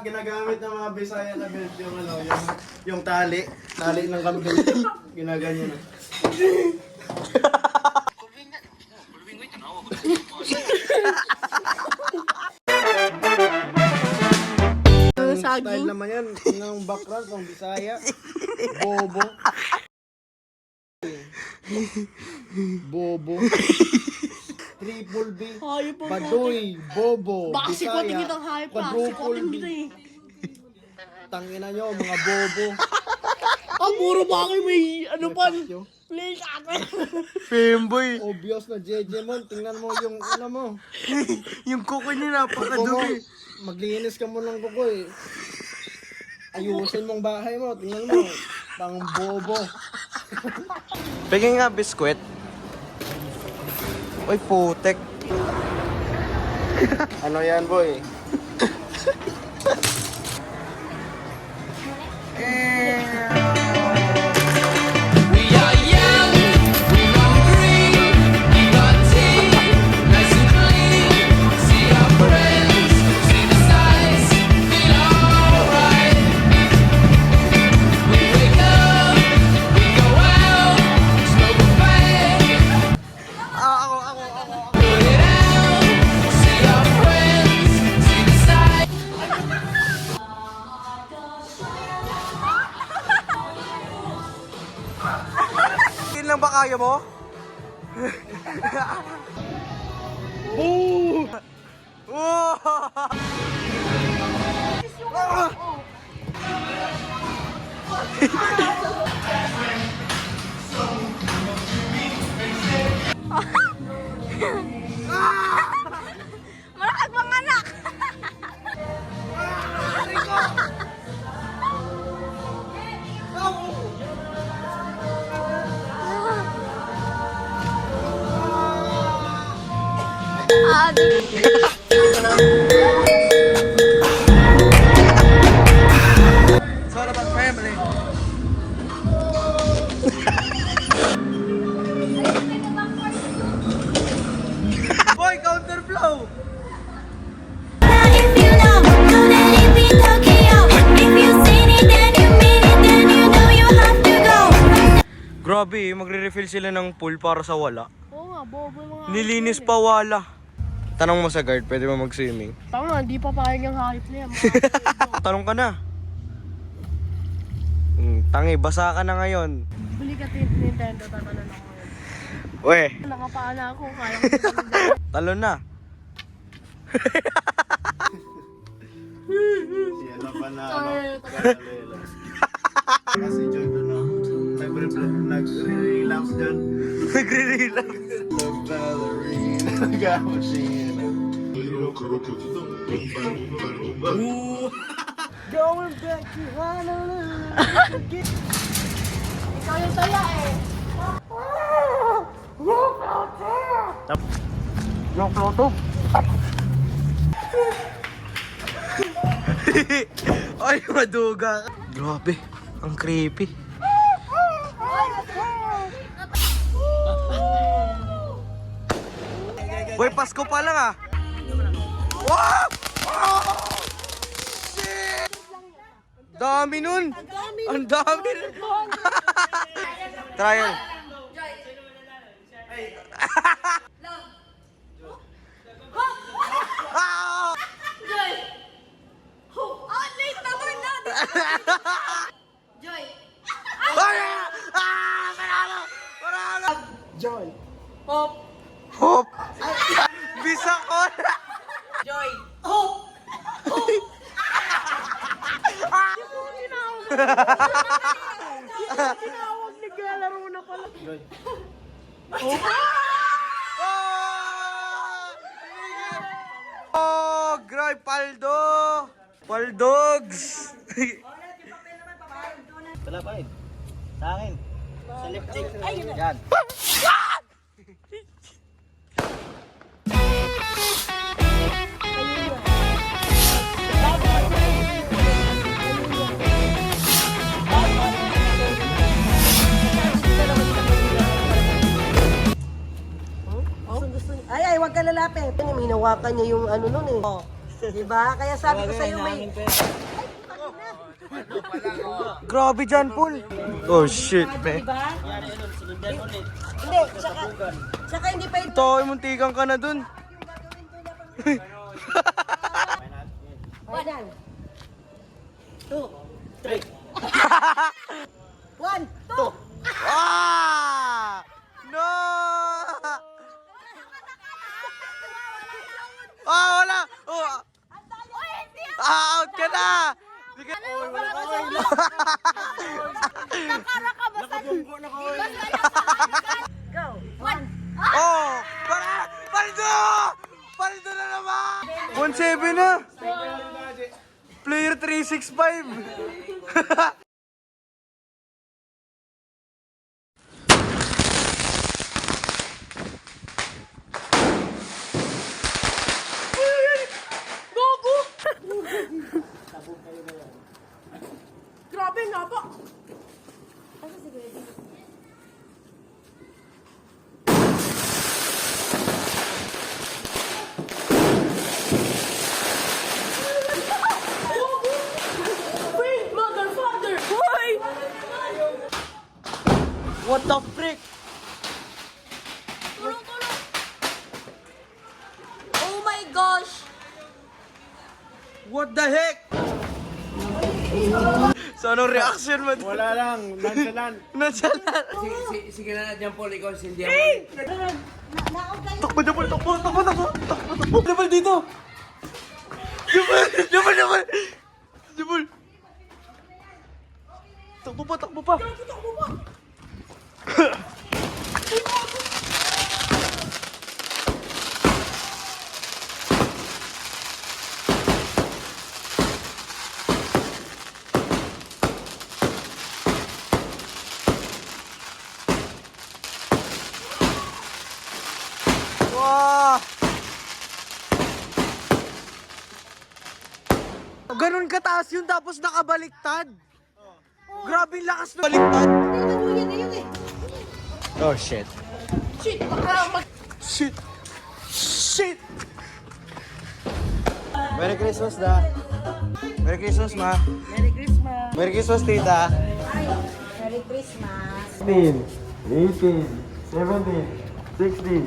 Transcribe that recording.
Ginagamit ng mga Bisaya na belt yung ano, yung tali ng kambing. Ginaganyan. Style naman yan, ng background ng Bisaya. Bobo. Bobo. Triple B. Baduy, Bobo, Baka Bisaya. sikotin kitang hayop ka. Sikotin kita eh. Tangina nyo, mga bobo. Puro ba kayo may ano pa? Play ka. Femboy. Obvious na Jejemon, tingnan mo yung ano mo. Yung kuko niya Kuko mo, napakadumi. maglinis ka mo ng kuko eh. Ayusin mong bahay mo, tingnan mo. Pang bobo. Bigyan nga biskwit. Uy, putek. Ano yan boy? Yun lang ba kaya mo? Boo! Malakag mga anak. It's all about family. Boy, counter flow. If you know that it be Tokyo. If you seen it, then you mean it, then you know you have to go. Grabe, magre-refill sila ng pool para sa wala. Oo nga, bobo yung mga Nilinis pa wala. Tanong mo sa guard, pwede mo mag-swimming? Tama, hindi pa payag yung hayop na yan. Tanong ka na. Tangi, basa ka na ngayon. Bili ka Nintendo, tatalon ako ngayon. We, Nakapaana ako, kaya ko ito. talo na. Yan na pa na ano. Kalalela. Kasi Joy doon no. Nagre-relapse dyan. Nagre-relax. The ballerina. Gamachina. Going back to Honolulu. Ikaw yung saya eh. Yung floto. Ay, maduga. Grabe, ang creepy. Boy, Pasko pa lang ah. Wow! Oh! Shit! Dami nun! Ang dami nun! Trial. Ah! Late naman na! Joy! Ay! Ah! Panalo! Panalo! Joy. Hop! Hop! Bisa ko! Joy! Hop! Tinawag ni Galaro na pala. Joy. Oh! Grabe, Paldo! Paldogs! Wala pa eh. Sa akin. Sa left cheek. Yan. Ay, wag ka lalapit. Hinawakan niya yung ano nun eh. Oh. Diba? Kaya sabi ko sa'yo may... Grabe dyan, Paul. Oh, shit, man. Diba? Hindi, tsaka hindi pa ito. Ito, muntikan ka na dun. One, two, three. One, two. Ah! No! Ah, wala! Oh. Ah, out ka na! Di ka... Go. One. Oh! Paldo! Paldo na naman! 1-7 na! Player 365! Grabe nga po. What the frick? Oh my gosh. What the heck? So, anong reaction mo? Wala lang, nonchalant. Nandiyan. Sige na dyan, Paul. Ikaw, hindi ako. Takbo, Jabal, takbo. Jabal, dito. Jabal. Takbo pa. Wow! Ganun kataas yun tapos nakabaliktad. Grabe yung lakas na baliktad. Oh shit. Shit! Merry Christmas, da. Merry Christmas, ma. Merry Christmas. Merry Christmas, tita. Merry Christmas. 16, 18, 17, 16,